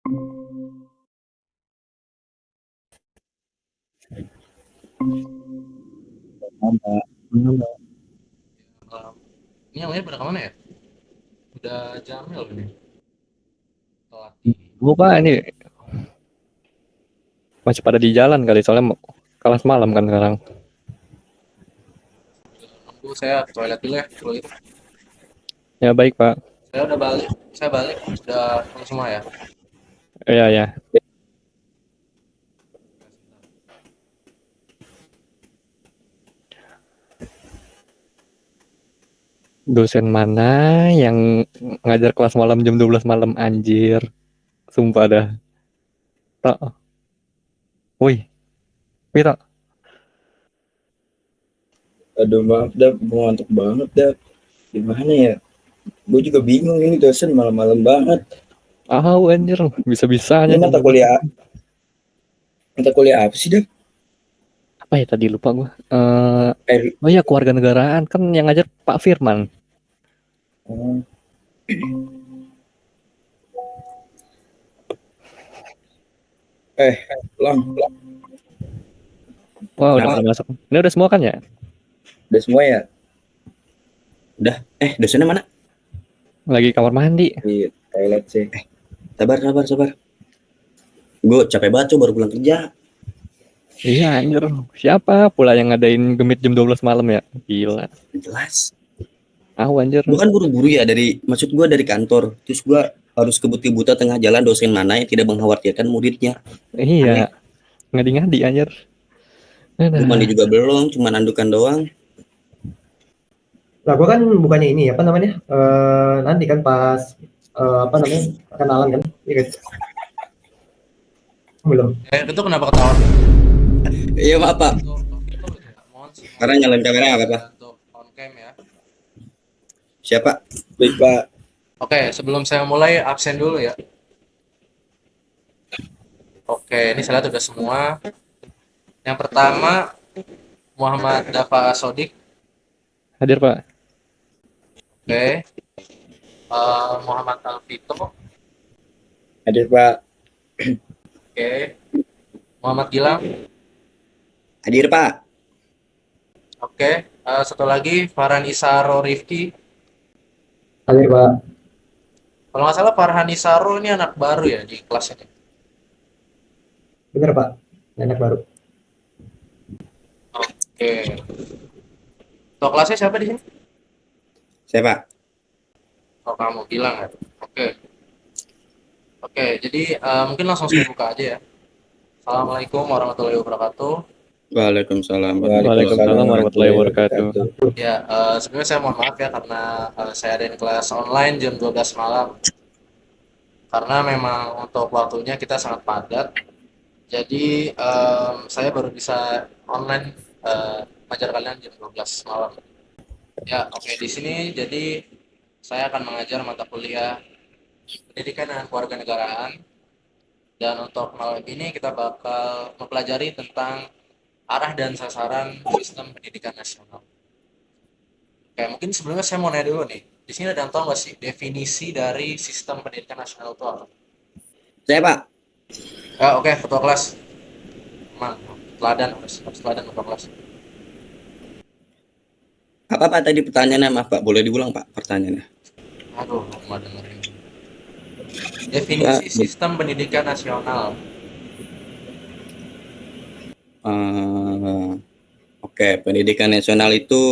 Sama. Sama. Eh, ini yang lain pada kemana ya? Udah Jamil ini, telat nih. Lupa ini masih pada di jalan kali soalnya kelas malam kan sekarang. Nunggu saya ke toilet dulu ya. Dulu itu. Ya baik Pak. Saya udah balik. Saya balik. Udah pulang semua ya. Ya ya. Dosen mana yang ngajar kelas malam jam 12 malam anjir. Sumpah dah. Tak. Woi, Pita. Aduh maaf dah, gue ngantuk banget dah. Gimana ya? Gue juga bingung ini dosen malam-malam banget. Ah, anjir, bisa-bisanya Ini jam 12. mata kuliah apa sih dah? Apa ya tadi lupa gua. Eh, Oh ya keluarga negaraan kan yang ngajar Pak Firman. oh, Lang, Wah, udah kenapa? pada masuk. Ini udah semua kan ya? Udah semua ya? Udah. Dosennya mana? Lagi kamar mandi. Di toilet sih. Sabar. Gue capek banget tuh baru pulang kerja. Iya anjir. Siapa pula yang ngadain gemit jam 12 malam ya? Gila. Jelas. Ah, anjir. Gue kan buru-buru ya maksud gue dari kantor. Terus gue harus kebut-kebutan tengah jalan dosen mana yang tidak mengkhawatirkan muridnya. Aneh. Iya, ngadi-ngadi anjir. Gue mandi Aduh. juga belum, cuma andukan doang. Lah, gua kan bukannya ini apa namanya? Nanti kan pas apa namanya? Kenalan kan? Iya guys. Belum. Itu kenapa ketawa? Iya maaf pak. Itu ya. Mohon Sekarang nyalain kamera nggak apa-apa. untuk on cam ya. Siapa? Baik pak. Oke, sebelum saya mulai absen dulu ya. Oke, ini saya lihat udah semua. Yang pertama Muhammad Dafa Sodik. Hadir, Pak. Oke. Muhammad Alvito. Hadir pak. Oke. Muhammad Gilang. Hadir pak. Oke. Satu lagi Farhan Isaro Rifki. Hadir, Pak. Kalau nggak salah Farhan Isaro ini anak baru ya di kelas ini. Bener, Pak. Anak baru. Oke. Ketua kelasnya siapa di sini? Saya pak. Oh, kamu bilang ya. Oke. Oke, jadi mungkin langsung saya buka aja ya. Assalamualaikum warahmatullahi wabarakatuh. Waalaikumsalam. Waalaikumsalam warahmatullahi wabarakatuh. Ya, sebenarnya saya mohon maaf ya karena saya ada kelas online jam 12 malam. Karena memang untuk waktunya kita sangat padat. Jadi saya baru bisa online mengajar kalian jam 12 malam. Ya, oke di sini jadi saya akan mengajar mata kuliah Pendidikan dan Kewarganegaraan. Dan untuk malam ini kita bakal mempelajari tentang arah dan sasaran sistem pendidikan nasional. Oke, mungkin sebelumnya saya mau nanya dulu nih. Di sini ada yang tahu nggak sih definisi dari sistem pendidikan nasional itu apa? Saya pak. Oke, ketua kelas. Teman, teladan harus teladan ketua kelas. Apa pak tadi pertanyaannya maaf pak? Boleh diulang pak pertanyaannya? Aduh, nggak dengerin. Definisi sistem pendidikan nasional. Oke, pendidikan nasional itu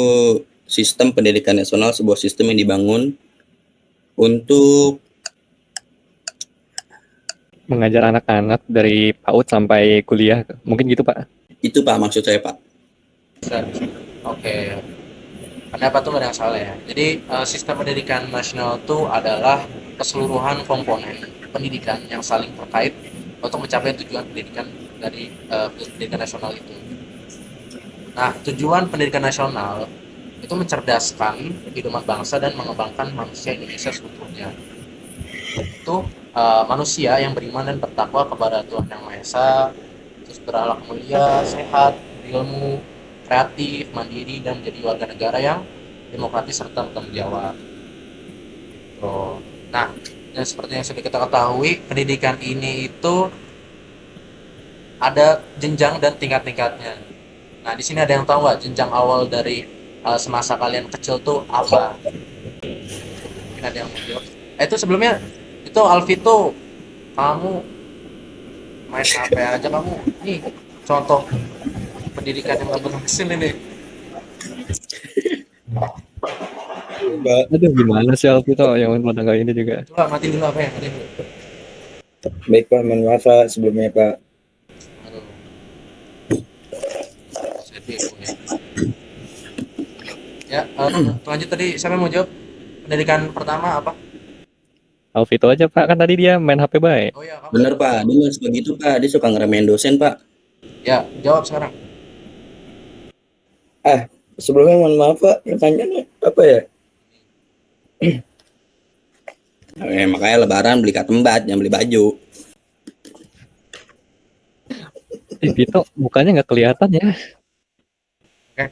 sistem pendidikan nasional, sebuah sistem yang dibangun untuk Mengajar anak-anak dari PAUD sampai kuliah. Mungkin gitu, Pak. itu pak maksud saya pak. Bisa. Oke. Pendapat tuh nggak ada yang salah ya. Jadi sistem pendidikan nasional itu adalah keseluruhan komponen pendidikan yang saling terkait untuk mencapai tujuan pendidikan dari pendidikan nasional itu. Nah, tujuan pendidikan nasional itu mencerdaskan kehidupan bangsa dan mengembangkan manusia Indonesia seutuhnya. Itu manusia yang beriman dan bertakwa kepada Tuhan Yang Maha Esa, terus berakhlak mulia, sehat, berilmu, kreatif, mandiri, dan menjadi warga negara yang demokratis serta bertanggung jawab. Nah, Dan seperti yang sudah kita ketahui, pendidikan ini itu ada jenjang dan tingkat-tingkatnya. Nah, di sini ada yang tahu nggak jenjang awal dari semasa kalian kecil tuh apa? Mungkin ada yang mau jawab. Itu sebelumnya, itu Alfi tuh, kamu main HP aja kamu. Nih, contoh pendidikan yang nggak berhasil ini. Pak. Aduh, gimana sih Alfi tuh yang pada nggak ini juga. Coba mati dulu apa ya? Mati dulu. Baik Pak, mohon maaf Pak sebelumnya Pak. Aduh. Sedih aku ya. Ya, lanjut tadi siapa yang mau jawab? Pendidikan pertama apa? Alfi itu aja Pak, kan tadi dia main HP baik. Oh ya, kamu. Bener Pak, dia nggak suka gitu Pak, dia suka ngeremehin dosen Pak. Ya, jawab sekarang. Sebelumnya mohon maaf Pak, pertanyaannya apa ya? Makanya lebaran beli ketembat, jangan beli baju. Vito mukanya nggak kelihatan ya. Oke,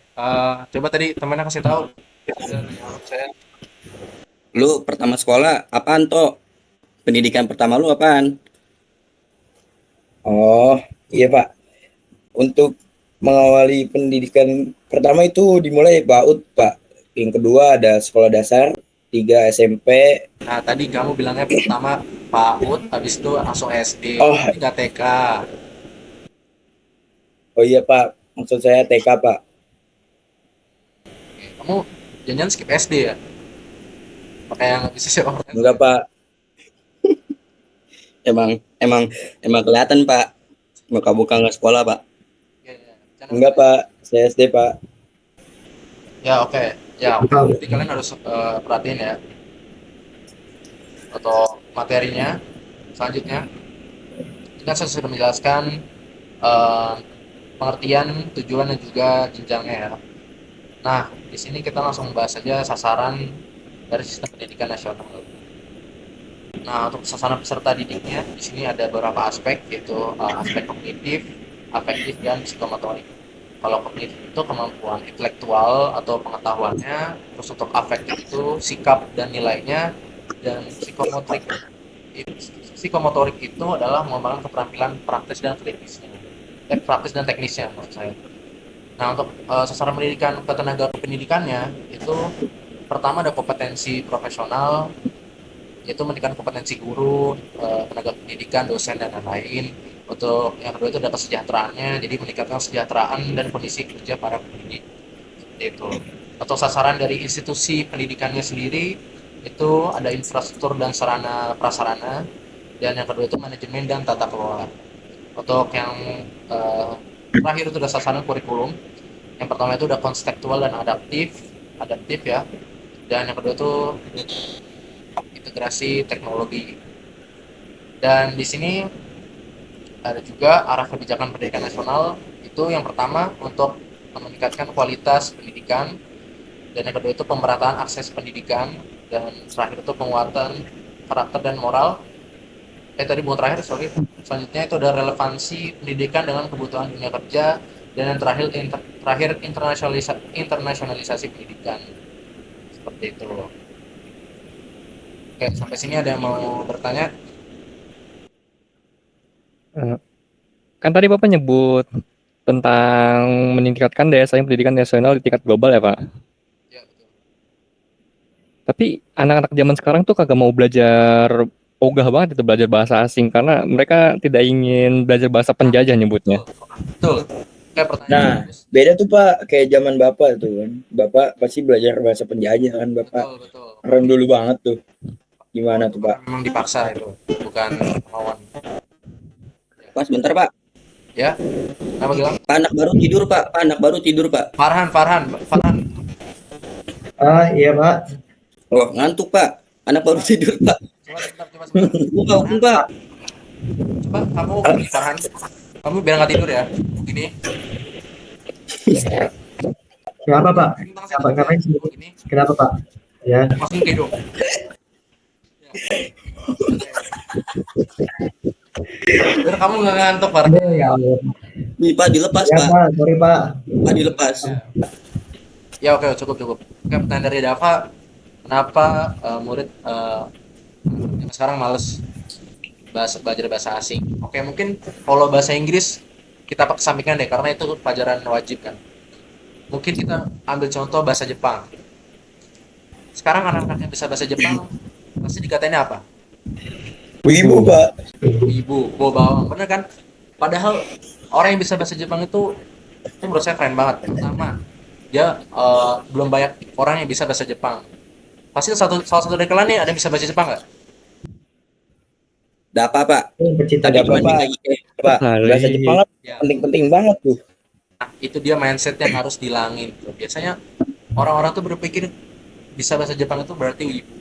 coba tadi temennya kasih tahu. Saya Lu pertama sekolah apaan toh? Pendidikan pertama lu apaan? Oh, iya Pak. Untuk mengawali pendidikan pertama itu dimulai PAUD Pak. Yang kedua ada sekolah dasar, 3 SMP. Nah, tadi kamu bilangnya pertama PAUD, habis itu langsung SD, Oh. 3 TK. Oh iya Pak, maksud saya TK Pak. Oke, kamu jangan skip SD ya? Pakai yang bisa siapa? Enggak Pak. emang kelihatan Pak. Muka-muka nggak sekolah Pak. Enggak Pak, saya SD Pak. Ya, oke. Ya, jadi kalian harus perhatiin ya. Atau materinya. Selanjutnya, kan saya sudah menjelaskan pengertian, tujuan, dan juga jenjangnya ya. Nah, di sini kita langsung bahas saja sasaran dari sistem pendidikan nasional. Nah, untuk sasaran peserta didiknya, di sini ada beberapa aspek, yaitu aspek kognitif, afektif, dan psikomotorik. Kalau kognitif itu kemampuan intelektual atau pengetahuannya, terus untuk afektif itu sikap dan nilainya, dan psikomotorik itu adalah mengembangkan keterampilan praktis dan teknisnya maksud saya. Nah, untuk sasaran pendidikan ketenaga kependidikannya itu pertama ada kompetensi profesional, yaitu meningkatkan kompetensi guru, tenaga pendidikan, dosen, dan lain-lain. Untuk yang kedua itu ada kesejahteraannya, jadi meningkatkan kesejahteraan dan kondisi kerja para pendidik. Seperti itu. Atau sasaran dari institusi pendidikannya sendiri itu ada infrastruktur dan sarana prasarana, dan yang kedua itu manajemen dan tata kelola. Untuk yang terakhir itu ada sasaran kurikulum. Yang pertama itu udah konseptual dan adaptif ya. Dan yang kedua itu integrasi teknologi. Dan di sini ada juga arah kebijakan pendidikan nasional, itu yang pertama untuk meningkatkan kualitas pendidikan, dan yang kedua itu pemerataan akses pendidikan, dan terakhir itu penguatan karakter dan moral. Tadi bukan terakhir, sorry. Selanjutnya itu ada relevansi pendidikan dengan kebutuhan dunia kerja, dan yang terakhir internasionalisasi pendidikan. Seperti itu. Oke, sampai sini ada yang mau bertanya? Kan tadi Bapak nyebut tentang meningkatkan daya saing pendidikan nasional di tingkat global ya Pak. Ya, betul. Tapi anak-anak zaman sekarang tuh kagak mau belajar ogah banget itu belajar bahasa asing karena mereka tidak ingin belajar bahasa penjajah nyebutnya. Betul. Kayak pertanyaan. Beda tuh Pak, kayak zaman Bapak tuh kan. Bapak pasti belajar bahasa penjajah kan Bapak. Betul. Keren dulu banget tuh. Gimana tuh Pak? Memang dipaksa itu, bukan kemauan. Pak sebentar Pak. Ya, apa bilang? Pak anak baru tidur Pak. Pak anak baru tidur Pak. Farhan. Iya Pak. Oh ngantuk Pak. Anak baru tidur Pak. Coba. Pak. Coba kamu, Farhan. Kamu biar nggak tidur ya. Begini. Kenapa Pak? Ngapain sih? Begini. Kenapa Pak? Ya. Langsung tidur. Biar kamu nggak ngantuk, Farhan. Ya Allah. Nih Pak dilepas Ya Pak. Pak, sorry Pak. Pak dilepas. Ya oke, cukup. Oke, pertanyaan dari Dava. Kenapa murid sekarang males belajar bahasa asing. Oke, mungkin kalau bahasa Inggris kita kesampingkan deh karena itu pelajaran wajib kan. Mungkin kita ambil contoh bahasa Jepang. Sekarang anak-anak yang bisa bahasa Jepang pasti dikatainnya apa? Wibu, Pak. Ibu, bawa bawang, bener kan? Padahal orang yang bisa bahasa Jepang itu menurut saya keren banget. Pertama, dia belum banyak orang yang bisa bahasa Jepang. Pasti salah satu dari kalian nih ada yang bisa bahasa Jepang nggak? Ada apa, Pak? Pecinta Tapi Ada cuma apa, Pak? dikit. Pak, bahasa Jepang kan Ya, penting-penting banget tuh. itu dia mindset yang harus dihilangin. Biasanya orang-orang tuh berpikir bisa bahasa Jepang itu berarti wibu.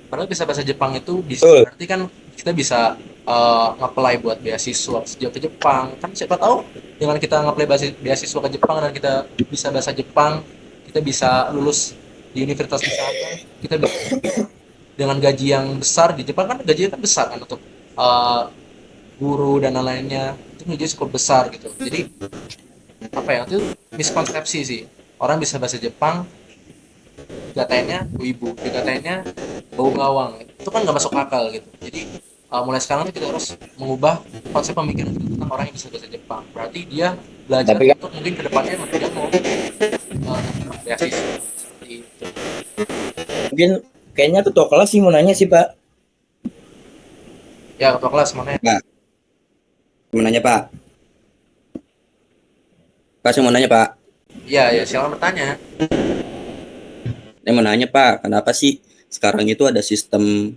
Padahal bisa bahasa Jepang itu bisa Betul. berarti kan kita bisa nge-apply buat beasiswa sejauh ke Jepang. Kan siapa tahu dengan kita nge-apply beasiswa ke Jepang dan kita bisa bahasa Jepang, kita bisa lulus di universitas di sana, kita bisa dengan gaji yang besar di Jepang kan gajinya kan besar kan untuk eh, guru dan lain-lainnya itu gaji cukup besar gitu. Jadi apa ya itu miskonsepsi sih orang bisa bahasa Jepang dikatainnya wibu dikatainnya bau bawang itu kan nggak masuk akal gitu. Jadi mulai sekarang tuh kita harus mengubah konsep pemikiran kita tentang orang yang bisa bahasa Jepang. Berarti dia belajar Tapi kan untuk mungkin kedepannya dia mau beasiswa seperti itu. mungkin kayaknya ketua kelas sih mau nanya sih, Pak. Ya ketua kelas mana ya? Mau nanya, Pak? Pak, saya mau nanya, Pak. Ya silakan bertanya. Saya mau nanya, Pak, kenapa sih sekarang itu ada sistem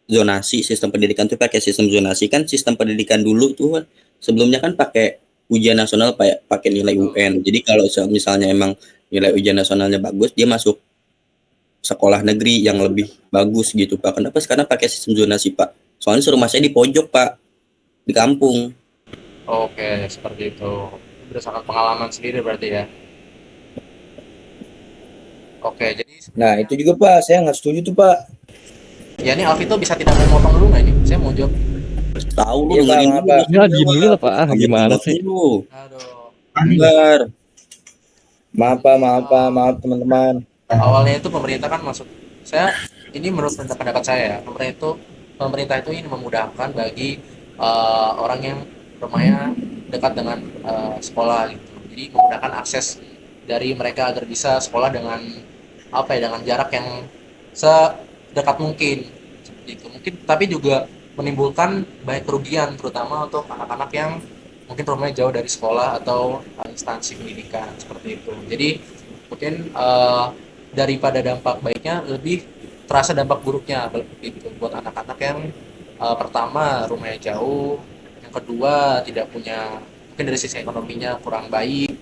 zonasi, sistem pendidikan tuh pakai sistem zonasi? Kan sistem pendidikan dulu tuh kan sebelumnya kan pakai ujian nasional, pakai nilai UN. Jadi kalau misalnya emang nilai ujian nasionalnya bagus, dia masuk sekolah negeri yang lebih bagus gitu, Pak. Kenapa sekarang pakai sistem zonasi, Pak? Soalnya rumah saya di pojok, Pak, di kampung. Oke seperti itu berdasarkan pengalaman sendiri berarti ya. Oke jadi Nah, itu juga, Pak. Saya nggak setuju tuh, Pak. ya ini Alvito bisa tidak mau motong dulu nggak ini? Saya mau jawab. Tahu lu Iya, Pak, dengerin maaf, dulu. Pak. Ya, diem dulu lah, Pak. Gimana sih? Dulu. Aduh. Sabar. Maaf, Pak. Maaf, Pak. Maaf, teman-teman. Awalnya itu pemerintah kan masuk. Saya ini menurut pendapat saya ya, pemerintah itu ingin memudahkan bagi orang yang rumahnya dekat dengan sekolah gitu. Jadi memudahkan akses dari mereka agar bisa sekolah dengan apa ya dengan jarak yang sedekat mungkin seperti itu. Mungkin tapi juga menimbulkan banyak kerugian terutama untuk anak-anak yang mungkin rumahnya jauh dari sekolah atau instansi pendidikan seperti itu. Jadi mungkin daripada dampak baiknya lebih terasa dampak buruknya gitu buat anak-anak yang pertama rumahnya jauh, yang kedua tidak punya mungkin dari sisi ekonominya kurang baik.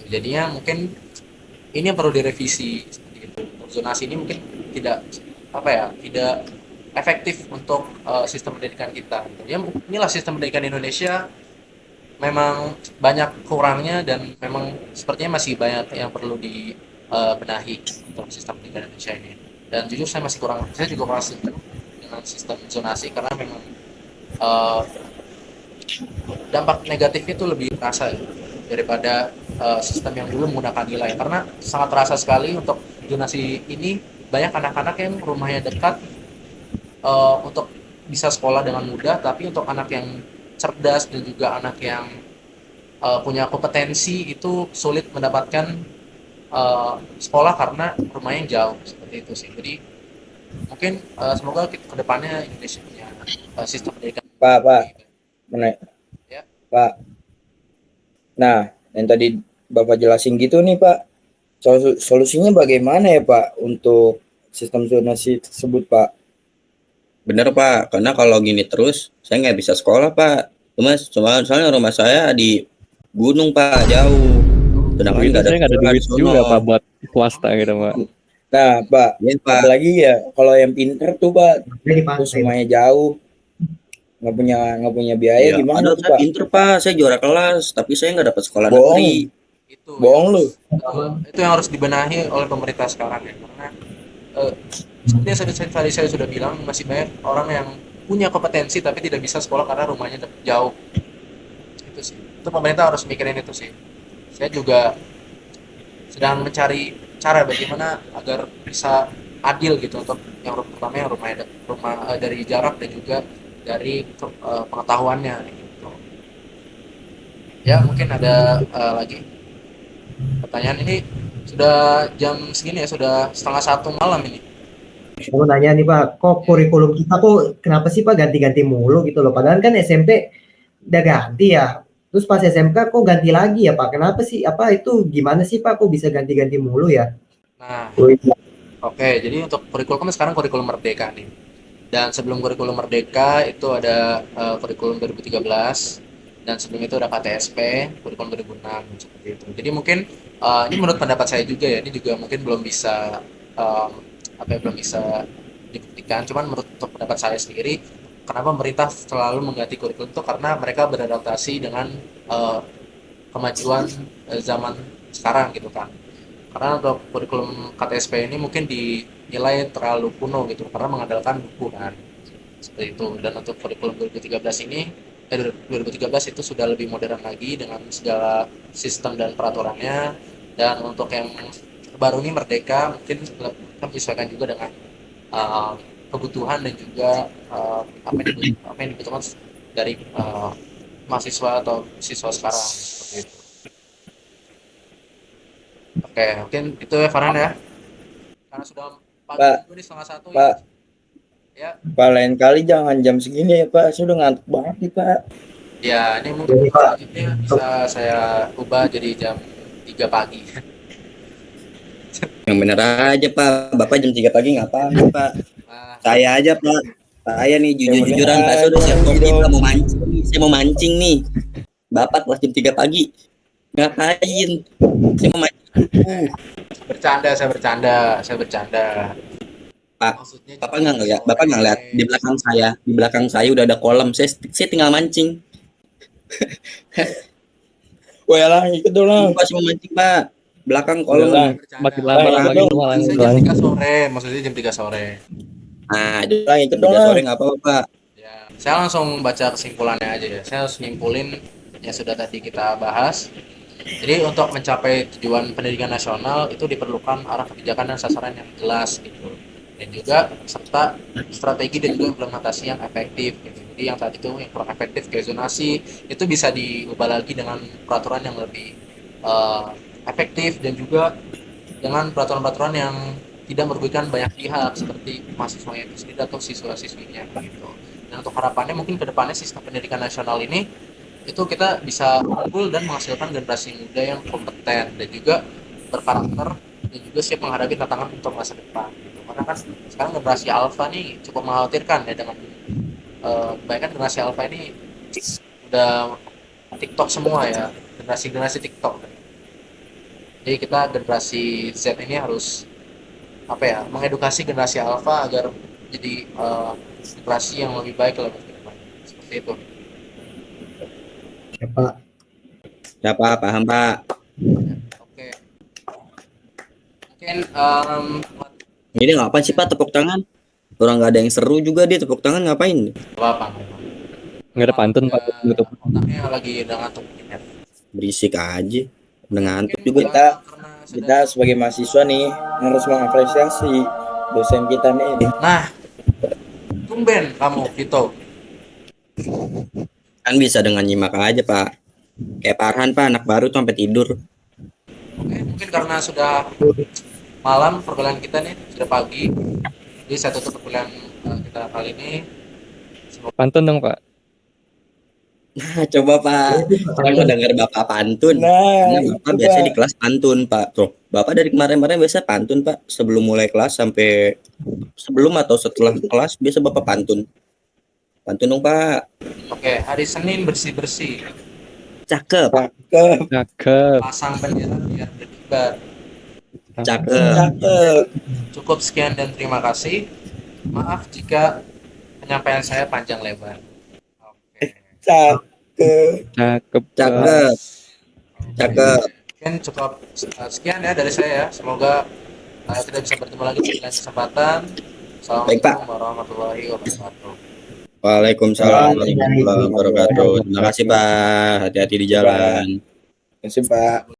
Jadinya mungkin ini yang perlu direvisi seperti itu. Untuk zonasi ini mungkin tidak apa ya, tidak efektif untuk sistem pendidikan kita. Ya inilah sistem pendidikan Indonesia memang banyak kurangnya dan memang sepertinya masih banyak yang perlu dibenahi untuk sistem pendidikan Indonesia ini. Dan jujur saya juga kurang setuju dengan sistem zonasi karena memang dampak negatifnya itu lebih terasa daripada sistem yang dulu menggunakan nilai. Karena sangat terasa sekali untuk zonasi ini banyak anak-anak yang rumahnya dekat untuk bisa sekolah dengan mudah, tapi untuk anak yang cerdas dan juga anak yang punya kompetensi itu sulit mendapatkan sekolah karena rumahnya jauh seperti itu sih. Jadi mungkin semoga ke depannya Indonesia punya sistem pendidikan. Pak. Mana? Ya. Pak. Nah, yang tadi Bapak jelasin gitu nih, Pak. Solusinya bagaimana ya, Pak, untuk sistem zonasi tersebut, Pak? Bener, Pak, karena kalau gini terus saya nggak bisa sekolah, Pak. Soalnya rumah saya di gunung, Pak, jauh. Sedangkan Itu saya nggak ada duit sekolah di juga, sono. Pak, buat swasta gitu, Pak. Nah, Pak, Iya, Pak. apalagi ya kalau yang pinter tuh, Pak, Jadi terus pantai. semuanya jauh, nggak punya biaya, Iya, gimana padahal tuh, saya Pak? pinter, Pak, saya juara kelas, tapi saya nggak dapat sekolah Bohong. negeri. Itu Bohong lu. itu yang harus dibenahi oleh pemerintah sekarang ya, karena seperti yang tadi saya sudah bilang masih banyak orang yang punya kompetensi tapi tidak bisa sekolah karena rumahnya jauh. Itu sih, itu pemerintah harus mikirin itu sih. Saya juga sedang mencari cara bagaimana agar bisa adil gitu untuk yang pertama yang rumah dari jarak dan juga dari pengetahuannya gitu. Ya mungkin ada lagi pertanyaan. Ini sudah jam segini ya, sudah 1:30 malam ini. Saya mau nanya nih Pak, kok kurikulum kita kok kenapa sih Pak ganti-ganti mulu gitu loh? Padahal kan SMP udah ganti ya. Terus pas SMK kok ganti lagi ya Pak? Kenapa sih? Apa itu gimana sih Pak? Kok bisa ganti-ganti mulu ya? Nah, oke, jadi untuk kurikulum sekarang kurikulum merdeka nih. Dan sebelum kurikulum merdeka itu ada kurikulum 2013, dan sebelum itu ada KTSP kurikulum 2006 seperti itu. Jadi mungkin ini menurut pendapat saya juga ya, ini juga mungkin belum bisa belum bisa dibuktikan. Cuman menurut untuk pendapat saya sendiri, kenapa pemerintah selalu mengganti kurikulum itu karena mereka beradaptasi dengan kemajuan zaman sekarang gitu kan. Karena untuk kurikulum KTSP ini mungkin dinilai terlalu kuno gitu karena mengandalkan buku kan, seperti itu. Dan untuk kurikulum 2013 ini 2013 itu sudah lebih modern lagi dengan segala sistem dan peraturannya. Dan untuk yang baru ini Merdeka mungkin menyesuaikan juga dengan kebutuhan dan juga apa yang dibutuhkan dari mahasiswa atau siswa sekarang seperti itu. Oke, mungkin itu ya Farhan ya. Karena sudah pagi Pak, juga nih 1:30 Pak, ya. Pak lain kali jangan jam segini ya Pak. Saya udah ngantuk banget nih Pak. Ya, ini mungkin Jadi, Pak, selanjutnya bisa saya ubah jadi jam 3 pagi. Yang bener aja Pak, Bapak jam 3 pagi ngapain Pak? Nah, Saya aja Pak, saya nih jujur-jujuran Pak, saya udah siap Yang bener kopi aja Pak, dong. mau mancing nih, saya mau mancing nih. Bapak kelas jam 3 pagi, ngapain? Saya mau mancing. saya bercanda. Pak, Maksudnya Bapak jam nggak 3 ngeliat, sore. Bapak nggak ngeliat di belakang saya udah ada kolam, saya tinggal mancing. Wah lah ikut dong lah. Bapak sih mau mancing Pak, belakang Udah kolam. lah. Bercanda. Makin lama Bang, makin dong. tua Maksudnya makin jam tua. 3 sore, maksudnya jam 3 sore. Nah, Lah ikut dong 3 lah. sore nggak apa-apa Pak. Ya, saya langsung baca kesimpulannya aja ya. Saya harus nyimpulin yang sudah tadi kita bahas. Jadi untuk mencapai tujuan pendidikan nasional itu diperlukan arah kebijakan dan sasaran yang jelas gitu. Dan juga serta strategi dan juga implementasi yang efektif gitu. Jadi yang tadi itu yang kurang efektif kayak zonasi itu bisa diubah lagi dengan peraturan yang lebih efektif dan juga dengan peraturan-peraturan yang tidak merugikan banyak pihak seperti mahasiswa itu sendiri atau siswa-siswinya gitu. Dan untuk harapannya mungkin ke depannya sistem pendidikan nasional ini itu kita bisa unggul dan menghasilkan generasi muda yang kompeten dan juga berkarakter dan juga siap menghadapi tantangan untuk masa depan gitu. Karena kan sekarang generasi alpha nih cukup mengkhawatirkan ya dengan kebanyakan generasi alpha ini udah TikTok semua ya, generasi TikTok. Jadi kita generasi Z ini harus mengedukasi generasi alpha agar jadi generasi yang lebih baik lebih depan. Seperti itu. ya Pak. Ya Pak, paham Pak. Oke. Mungkin Ini ngapain sih Pak tepuk tangan? Orang nggak ada yang seru juga dia tepuk tangan ngapain? apa? Nggak ada pantun Pak YouTube. Otaknya lagi udah ngantuk ya. Berisik aja. Udah ngantuk Mungkin, juga. Kita sebagai mahasiswa nih harus mengapresiasi dosen kita nih. Nah, tumben kamu Vito. Kan bisa dengan nyimak aja Pak. Kayak Farhan Pak, anak baru tuh sampai tidur. Oke, mungkin karena sudah malam perkuliahan kita nih, sudah pagi. Jadi saya tutup perkuliahan kita kali ini. Pantun dong Pak. Nah, coba Pak. Saya mau dengar Bapak pantun. Nah, Karena itu Bapak biasa Pak. di kelas pantun Pak. Tuh, Bapak dari kemarin-kemarin biasa pantun Pak. Sebelum mulai kelas sampai sebelum atau setelah kelas biasa Bapak pantun. Pantun dong Pak. Oke, hari Senin bersih-bersih. Cakep, Cakep, Cakep. Pasang bendera biar berkibar. cakep. cakep. Cukup sekian dan terima kasih. Maaf jika penyampaian saya panjang lebar. Oke. Cakep. Cakep. Pak. Cakep. Cakep. Mungkin cukup sekian ya dari saya. Semoga kita bisa bertemu lagi di lain kesempatan. Baik, Pak. Assalamualaikum warahmatullahi wabarakatuh. Waalaikumsalam warahmatullahi wabarakatuh. Terima kasih Pak. Hati-hati di jalan. Terima kasih Pak.